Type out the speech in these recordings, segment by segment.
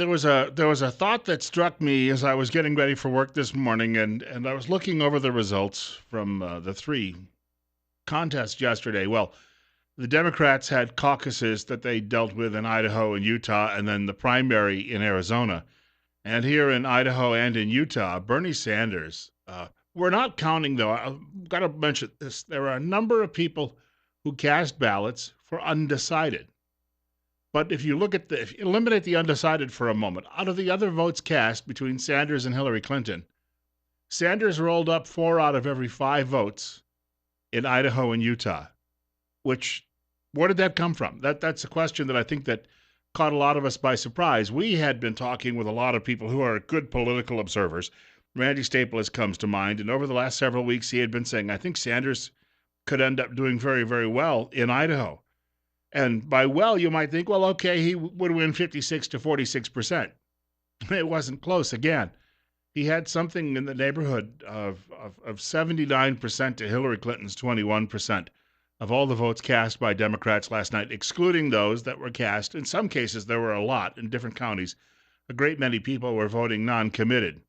There was a thought that struck me as I was getting ready for work this morning, and I was looking over the results from the three contests yesterday. Well, the Democrats had caucuses that they dealt with in Idaho and Utah, and then the primary in Arizona. And here in Idaho and in Utah, Bernie Sanders. We're not counting though. I've got to mention this. There are a number of people who cast ballots for undecided. But if you eliminate the undecided for a moment, out of the other votes cast between Sanders and Hillary Clinton, Sanders rolled up 4 out of every 5 votes in Idaho and Utah. Which, where did that come from? That's a question that I think that caught a lot of us by surprise. We had been talking with a lot of people who are good political observers. Randy Staples comes to mind, and over the last several weeks, he had been saying, I think Sanders could end up doing very, very well in Idaho. And by well, you might think, well, okay, he would win 56 to 46%. It wasn't close again. He had something in the neighborhood of 79% to Hillary Clinton's 21% of all the votes cast by Democrats last night, excluding those that were cast. In some cases, there were a lot in different counties. A great many people were voting non-committed.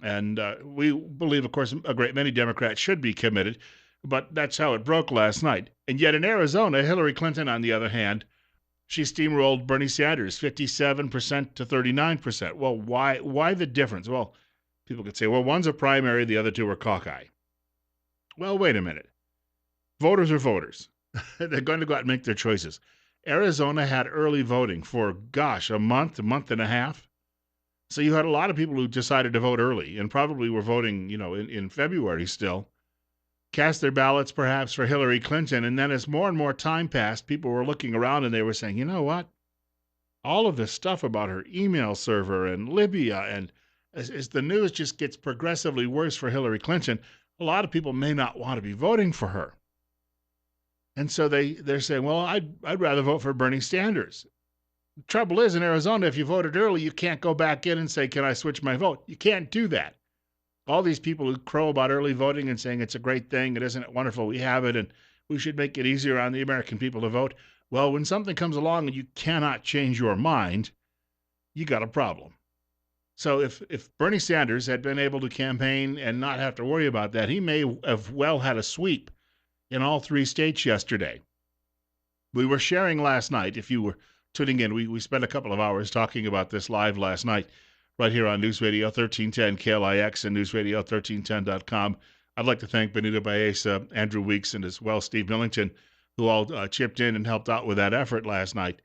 And we believe, of course, a great many Democrats should be committed, but that's how it broke last night. And yet in Arizona, Hillary Clinton, on the other hand, she steamrolled Bernie Sanders, 57% to 39%. Well, why the difference? Well, people could say, well, one's a primary, the other two are caucus. Well, wait a minute. Voters are voters. They're going to go out and make their choices. Arizona had early voting for, a month and a half. So you had a lot of people who decided to vote early and probably were voting, in February still, cast their ballots perhaps for Hillary Clinton. And then as more and more time passed, people were looking around and they were saying, you know what? All of this stuff about her email server and Libya, and as the news just gets progressively worse for Hillary Clinton, a lot of people may not want to be voting for her. And so they're saying, well, I'd rather vote for Bernie Sanders. The trouble is, in Arizona, if you voted early, you can't go back in and say, can I switch my vote? You can't do that. All these people who crow about early voting and saying it's a great thing, and isn't it wonderful we have it, and we should make it easier on the American people to vote. Well, when something comes along and you cannot change your mind, you got a problem. So if Bernie Sanders had been able to campaign and not have to worry about that, he may have well had a sweep in all 3 states yesterday. We were sharing last night, if you were tuning in, we spent a couple of hours talking about this live last night right here on News Radio 1310 KLIX and newsradio1310.com. I'd like to thank Benito Baeza, Andrew Weeks, and as well Steve Millington, who all chipped in and helped out with that effort last night.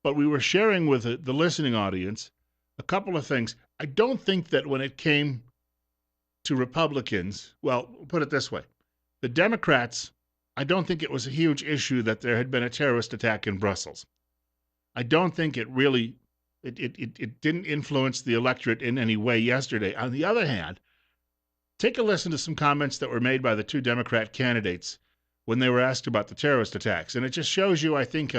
But we were sharing with the listening audience a couple of things. I don't think that when it came to Republicans, well, put it this way. The Democrats, I don't think it was a huge issue that there had been a terrorist attack in Brussels. I don't think it really, it didn't influence the electorate in any way yesterday. On the other hand, take a listen to some comments that were made by the 2 Democrat candidates when they were asked about the terrorist attacks. And it just shows you, I think,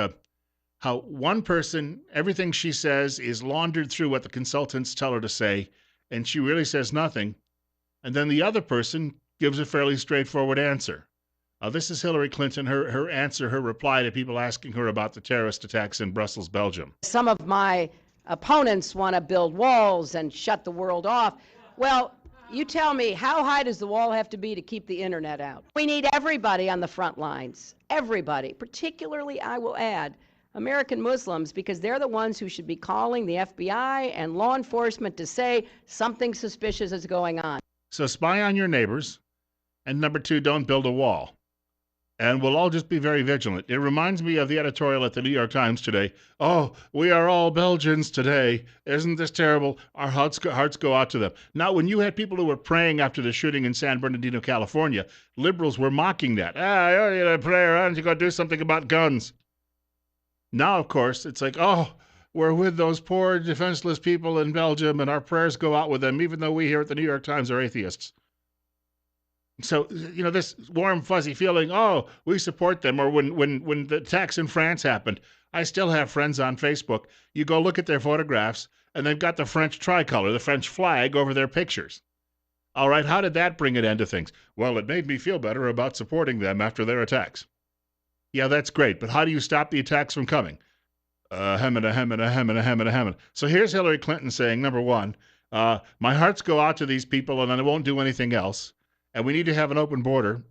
how one person, everything she says is laundered through what the consultants tell her to say, and she really says nothing. And then the other person gives a fairly straightforward answer. This is Hillary Clinton, her answer, her reply to people asking her about the terrorist attacks in Brussels, Belgium. Some of my opponents want to build walls and shut the world off. Well, you tell me, how high does the wall have to be to keep the internet out? We need everybody on the front lines, everybody, particularly, I will add, American Muslims, because they're the ones who should be calling the FBI and law enforcement to say something suspicious is going on. So spy on your neighbors. And number 2, don't build a wall. And we'll all just be very vigilant. It reminds me of the editorial at the New York Times today. Oh, we are all Belgians today. Isn't this terrible? Our hearts go out to them. Now, when you had people who were praying after the shooting in San Bernardino, California, liberals were mocking that. You're a prayer. Why don't you go do something about guns? Now, of course, it's like, oh, we're with those poor defenseless people in Belgium, and our prayers go out with them, even though we here at the New York Times are atheists. So, this warm, fuzzy feeling, oh, we support them. Or when the attacks in France happened, I still have friends on Facebook. You go look at their photographs, and they've got the French tricolor, the French flag, over their pictures. All right, how did that bring an end to things? Well, it made me feel better about supporting them after their attacks. Yeah, that's great, but how do you stop the attacks from coming? Hemina, hemina, hemina, hemina, hemina. So here's Hillary Clinton saying, number one, my hearts go out to these people and I won't do anything else. And we need to have an open border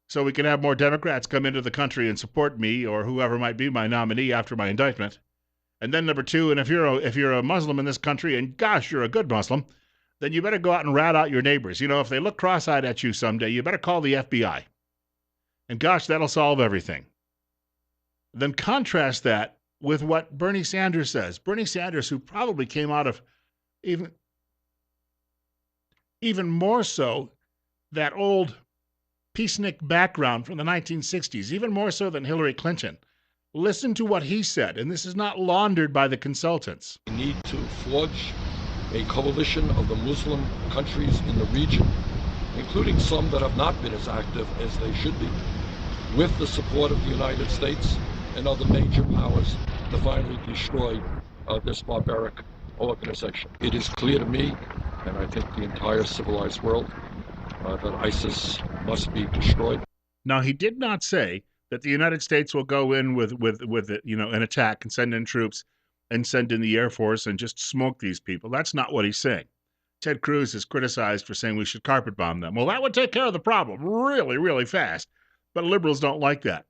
so we can have more Democrats come into the country and support me or whoever might be my nominee after my indictment. And then number two, and if you're a Muslim in this country, and gosh, you're a good Muslim, then you better go out and rat out your neighbors. You know, if they look cross-eyed at you someday, you better call the FBI. And gosh, that'll solve everything. Then contrast that with what Bernie Sanders says. Bernie Sanders, who probably came out of even more so that old peacenik background from the 1960s, even more so than Hillary Clinton. Listen to what he said, and this is not laundered by the consultants. We need to forge a coalition of the Muslim countries in the region, including some that have not been as active as they should be, with the support of the United States and other major powers to finally destroy this barbaric organization. It is clear to me, and I think the entire civilized world, that ISIS must be destroyed. Now, he did not say that the United States will go in with an attack and send in troops and send in the Air Force and just smoke these people. That's not what he's saying. Ted Cruz is criticized for saying we should carpet bomb them. Well, that would take care of the problem really, really fast. But liberals don't like that.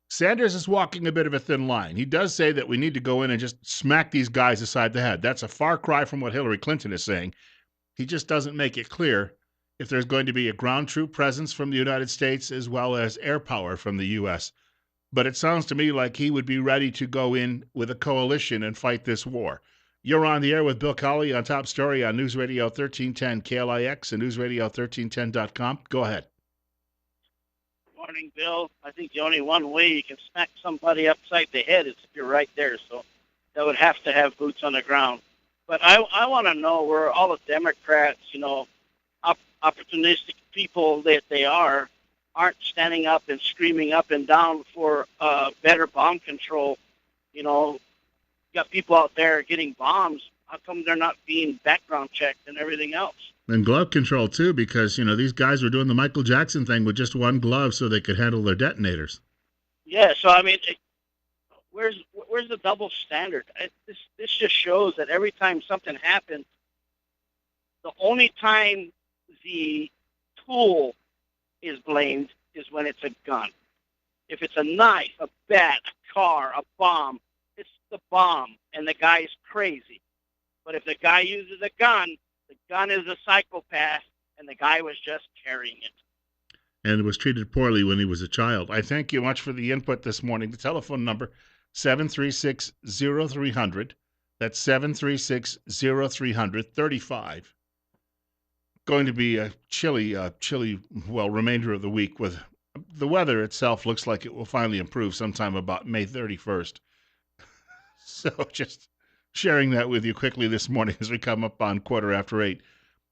Sanders is walking a bit of a thin line. He does say that we need to go in and just smack these guys aside the head. That's a far cry from what Hillary Clinton is saying. He just doesn't make it clear if there's going to be a ground troop presence from the United States as well as air power from the U.S. But it sounds to me like he would be ready to go in with a coalition and fight this war. You're on the air with Bill Colley on Top Story on News Radio 1310 KLIX and newsradio1310.com. Go ahead. Morning, Bill. I think the only one way you can smack somebody upside the head is if you're right there. So that would have to have boots on the ground. But I want to know where all the Democrats, opportunistic people that they aren't standing up and screaming up and down for better bomb control. You got people out there getting bombs. How come they're not being background checked and everything else? And glove control, too, because, these guys were doing the Michael Jackson thing with just one glove so they could handle their detonators. Yeah, so, where's the double standard? This just shows that every time something happens, the only time the tool is blamed is when it's a gun. If it's a knife, a bat, a car, a bomb, it's the bomb, and the guy is crazy. But if the guy uses a gun is a psychopath, and the guy was just carrying it. And was treated poorly when he was a child. I thank you much for the input this morning. The telephone number, 736-0300. That's 736-0300, 35. Going to be a chilly, remainder of the week. With the weather itself looks like it will finally improve sometime about May 31st. So just sharing that with you quickly this morning as we come up on 8:15.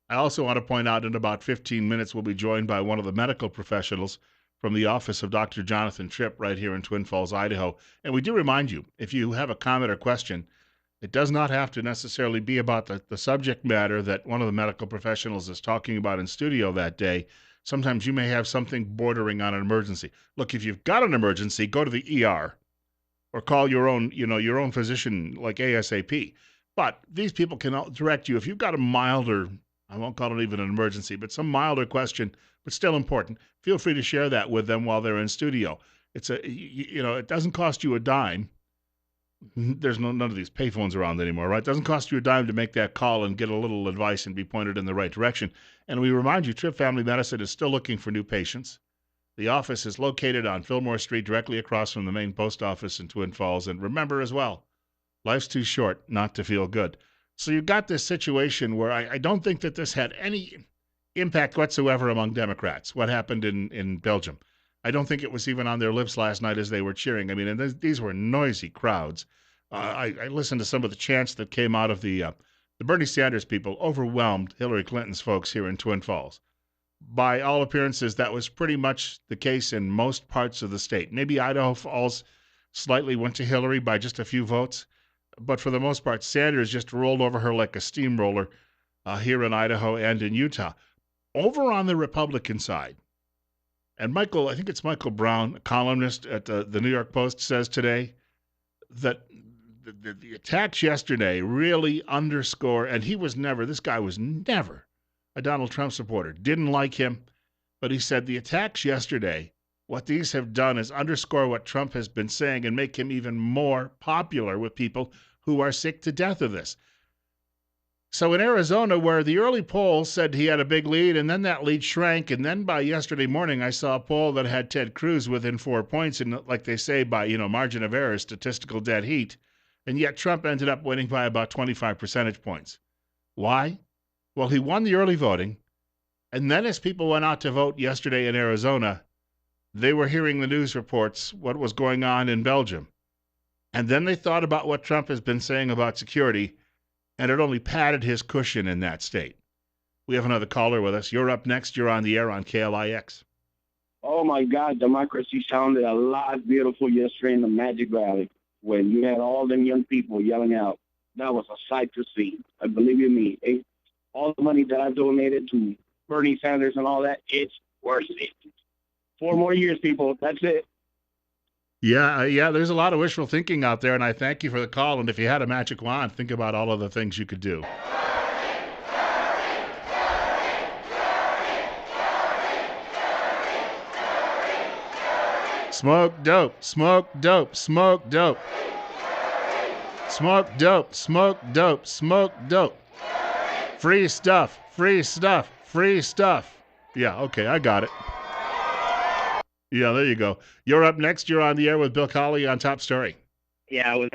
I also want to point out in about 15 minutes we'll be joined by one of the medical professionals from the office of Dr. Jonathan Tripp right here in Twin Falls, Idaho. And we do remind you, if you have a comment or question, it does not have to necessarily be about the subject matter that one of the medical professionals is talking about in studio that day. Sometimes you may have something bordering on an emergency. Look, if you've got an emergency, go to the ER. Or call your own physician like ASAP. But these people can direct you. If you've got a milder, I won't call it even an emergency, but some milder question, but still important, feel free to share that with them while they're in studio. It doesn't cost you a dime. There's none of these payphones around anymore, right? It doesn't cost you a dime to make that call and get a little advice and be pointed in the right direction. And we remind you, Tripp Family Medicine is still looking for new patients. The office is located on Fillmore Street, directly across from the main post office in Twin Falls. And remember as well, life's too short not to feel good. So you've got this situation where I don't think that this had any impact whatsoever among Democrats, what happened in Belgium. I don't think it was even on their lips last night as they were cheering. And these were noisy crowds. I listened to some of the chants that came out of the Bernie Sanders people, overwhelmed Hillary Clinton's folks here in Twin Falls. By all appearances, that was pretty much the case in most parts of the state. Maybe Idaho Falls slightly went to Hillary by just a few votes, but for the most part, Sanders just rolled over her like a steamroller here in Idaho and in Utah. Over on the Republican side, and I think it's Michael Brown, a columnist at the New York Post, says today that the attacks yesterday really underscore, and this guy was never a Donald Trump supporter, didn't like him, but he said the attacks yesterday, what these have done is underscore what Trump has been saying and make him even more popular with people who are sick to death of this. So in Arizona, where the early polls said he had a big lead, and then that lead shrank, and then by yesterday morning, I saw a poll that had Ted Cruz within 4 points, and like they say, by margin of error, statistical dead heat, and yet Trump ended up winning by about 25 percentage points. Why? Well, he won the early voting, and then as people went out to vote yesterday in Arizona, they were hearing the news reports, what was going on in Belgium, and then they thought about what Trump has been saying about security, and it only padded his cushion in that state. We have another caller with us. You're up next. You're on the air on KLIX. Oh, my God. Democracy sounded a lot beautiful yesterday in the Magic Valley when you had all them young people yelling out. That was a sight to see. I believe you me. All the money that I donated to Bernie Sanders and all that, it's worth it. 4 more years, people. That's it. Yeah, there's a lot of wishful thinking out there, and I thank you for the call. And if you had a magic wand, think about all of the things you could do. Smoke dope, smoke dope, smoke dope. Smoke dope, smoke dope, smoke dope. Free stuff, free stuff, free stuff. Yeah, okay, I got it. Yeah, there you go. You're up next. You're on the air with Bill Colley on Top Story. Yeah, was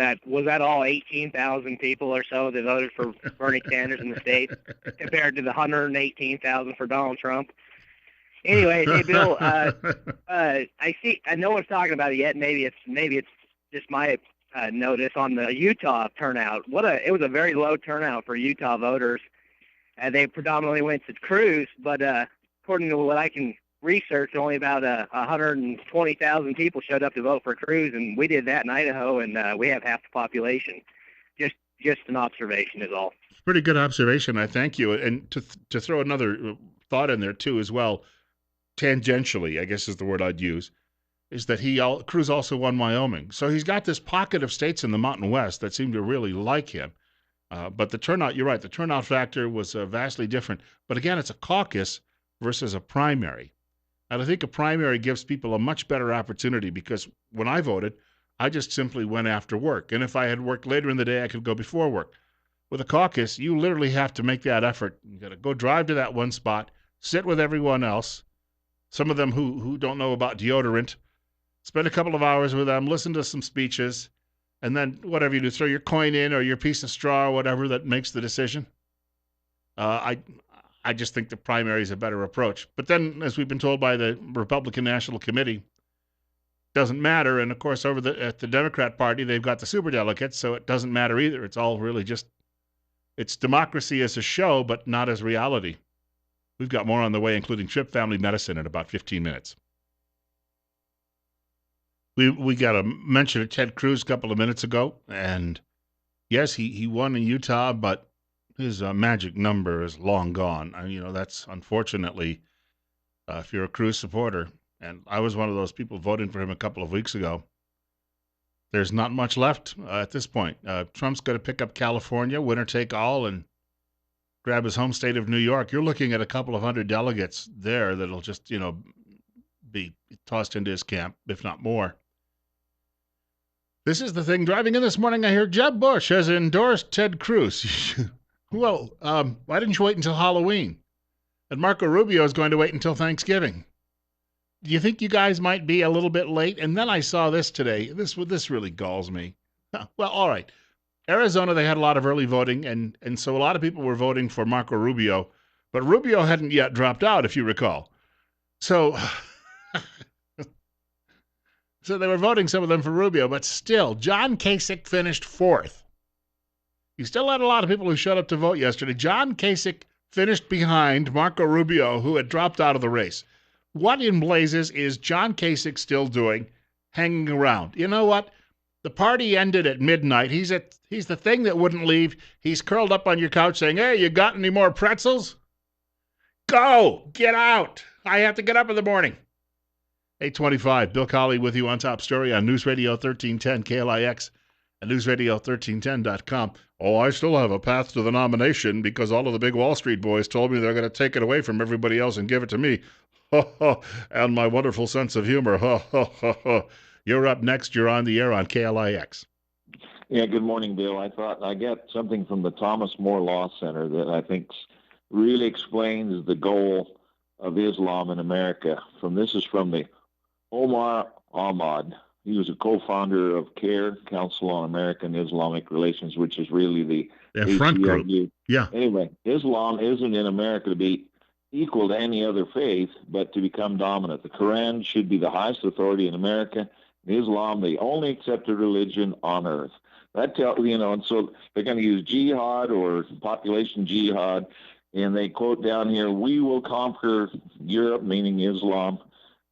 that all 18,000 people or so that voted for Bernie Sanders in the state compared to the 118,000 for Donald Trump? Anyway, hey Bill, I no one's talking about it yet. Maybe it's just my notice on the Utah turnout. It was a very low turnout for Utah voters. They predominantly went to Cruz, but according to what I can research, only about 120,000 people showed up to vote for Cruz, and we did that in Idaho, and we have half the population. Just an observation is all. Pretty good observation. I thank you. And to throw another thought in there too, as well, tangentially, I guess is the word I'd use, is that Cruz also won Wyoming, so he's got this pocket of states in the Mountain West that seem to really like him. But the turnout, you're right, the turnout factor was vastly different. But again, it's a caucus versus a primary. And I think a primary gives people a much better opportunity because when I voted, I just simply went after work. And if I had worked later in the day, I could go before work. With a caucus, you literally have to make that effort. You got to go drive to that one spot, sit with everyone else, some of them who don't know about deodorant, spend a couple of hours with them, listen to some speeches, and then whatever you do, throw your coin in or your piece of straw or whatever that makes the decision. I just think the primary is a better approach. But then, as we've been told by the Republican National Committee, doesn't matter. And of course, at the Democrat Party, they've got the superdelegates, so it doesn't matter either. It's all really it's democracy as a show, but not as reality. We've got more on the way, including Trip Family Medicine in about 15 minutes. We got a mention of Ted Cruz a couple of minutes ago, and yes, he won in Utah, but his magic number is long gone. And, that's unfortunately, if you're a Cruz supporter, and I was one of those people voting for him a couple of weeks ago, there's not much left at this point. Trump's going to pick up California, winner take all, and grab his home state of New York. You're looking at a couple of hundred delegates there that'll just, be tossed into his camp, if not more. This is the thing. Driving in this morning, I hear Jeb Bush has endorsed Ted Cruz. Well, why didn't you wait until Halloween? And Marco Rubio is going to wait until Thanksgiving. Do you think you guys might be a little bit late? And then I saw this today. This really galls me. Well, all right. Arizona, they had a lot of early voting, and so a lot of people were voting for Marco Rubio, but Rubio hadn't yet dropped out, if you recall. So, so they were voting, some of them, for Rubio, but still, John Kasich finished fourth. You still had a lot of people who showed up to vote yesterday. John Kasich finished behind Marco Rubio, who had dropped out of the race. What in blazes is John Kasich still doing, hanging around? You know what? The party ended at midnight. He's the thing that wouldn't leave. He's curled up on your couch saying, "Hey, you got any more pretzels? Go! Get out! I have to get up in the morning." 8:25, Bill Colley with you on Top Story on News Radio 1310 KLIX at newsradio1310.com. Oh, I still have a path to the nomination because all of the big Wall Street boys told me they're going to take it away from everybody else and give it to me. And my wonderful sense of humor. You're up next. You're on the air on KLIX. Yeah, good morning, Bill. I thought I got something from the Thomas More Law Center that I think really explains the goal of Islam in America. This is from the Omar Ahmad. He was a co-founder of CARE, Council on American Islamic Relations, which is really the front group. Yeah. Anyway, Islam isn't in America to be equal to any other faith, but to become dominant. The Quran should be the highest authority in America. Islam, the only accepted religion on earth. And so they're going to use jihad or population jihad, and they quote down here, "We will conquer Europe," meaning Islam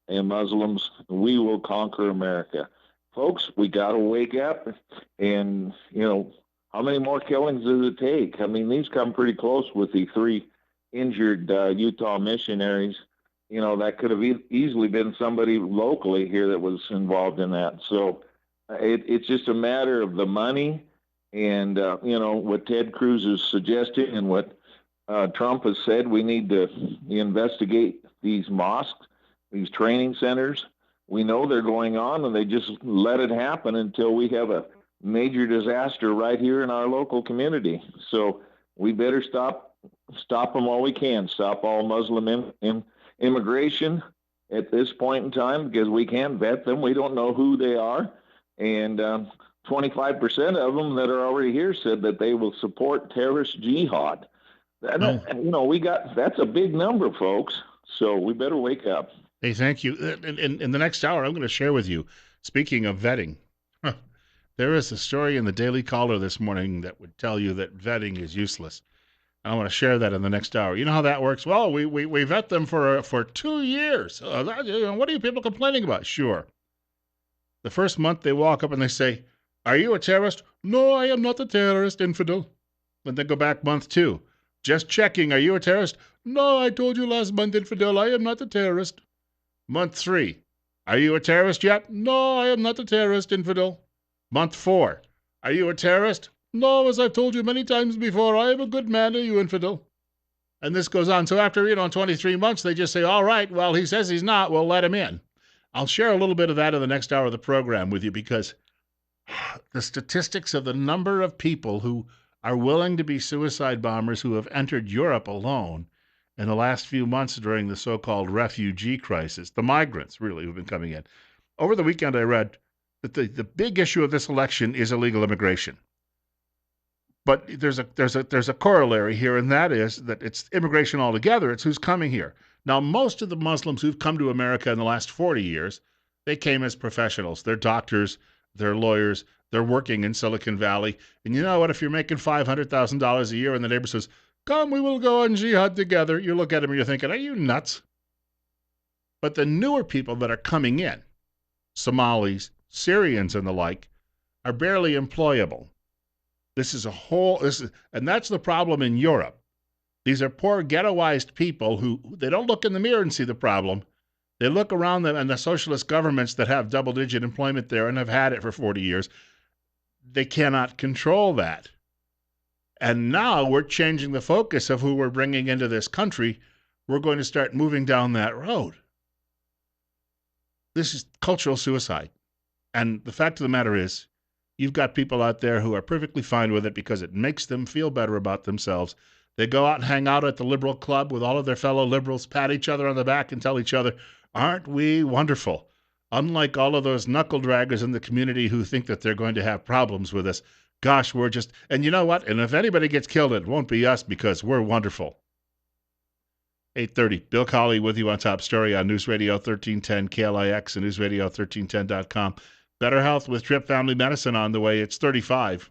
and Muslims. "We will conquer America." Folks, we got to wake up. And, how many more killings does it take? I mean, these come pretty close with the 3 injured Utah missionaries. That could have easily been somebody locally here that was involved in that. So it's just a matter of the money and, what Ted Cruz is suggesting and what Trump has said. We need to investigate these mosques, these training centers. We know they're going on, and they just let it happen until we have a major disaster right here in our local community. So we better stop them while we can. Stop all Muslim immigration at this point in time, because we can't vet them. We don't know who they are. And 25% of them that are already here said that they will support terrorist jihad. That's a big number, folks. So we better wake up. Hey, thank you. In the next hour, I'm going to share with you, speaking of vetting, there is a story in the Daily Caller this morning that would tell you that vetting is useless. I want to share that in the next hour. You know how that works? Well, we vet them for 2 years. What are you people complaining about? Sure. The first month they walk up and they say, "Are you a terrorist?" "No, I am not a terrorist, infidel." Then they go back month 2. "Just checking, are you a terrorist?" "No, I told you last month, infidel, I am not a terrorist." Month 3. "Are you a terrorist yet?" "No, I am not a terrorist, infidel." Month 4. "Are you a terrorist?" "No, as I've told you many times before, I am a good man, you infidel." And this goes on. So after, 23 months, they just say, all right, well, he says he's not, we'll let him in. I'll share a little bit of that in the next hour of the program with you, because the statistics of the number of people who are willing to be suicide bombers who have entered Europe alone in the last few months during the so-called refugee crisis, the migrants really who've been coming in. Over the weekend, I read that the big issue of this election is illegal immigration. But there's a corollary here, and that is that it's immigration altogether. It's who's coming here. Now, most of the Muslims who've come to America in the last 40 years, they came as professionals. They're doctors, they're lawyers, they're working in Silicon Valley. And you know what? If you're making $500,000 a year and the neighbor says, "Come, we will go on jihad together," you look at him and you're thinking, are you nuts? But the newer people that are coming in, Somalis, Syrians, and the like, are barely employable. And that's the problem in Europe. These are poor ghettoized people who they don't look in the mirror and see the problem. They look around them, and the socialist governments that have double-digit employment there and have had it for 40 years, they cannot control that. And now we're changing the focus of who we're bringing into this country. We're going to start moving down that road. This is cultural suicide. And the fact of the matter is, you've got people out there who are perfectly fine with it because it makes them feel better about themselves. They go out and hang out at the liberal club with all of their fellow liberals, pat each other on the back and tell each other, aren't we wonderful? Unlike all of those knuckle draggers in the community who think that they're going to have problems with us. Gosh, we're just, and you know what? And if anybody gets killed, it won't be us because we're wonderful. 8:30, Bill Colley with you on Top Story on News Radio 1310 KLIX and newsradio1310.com. Better Health with Trip Family Medicine on the way. It's 35.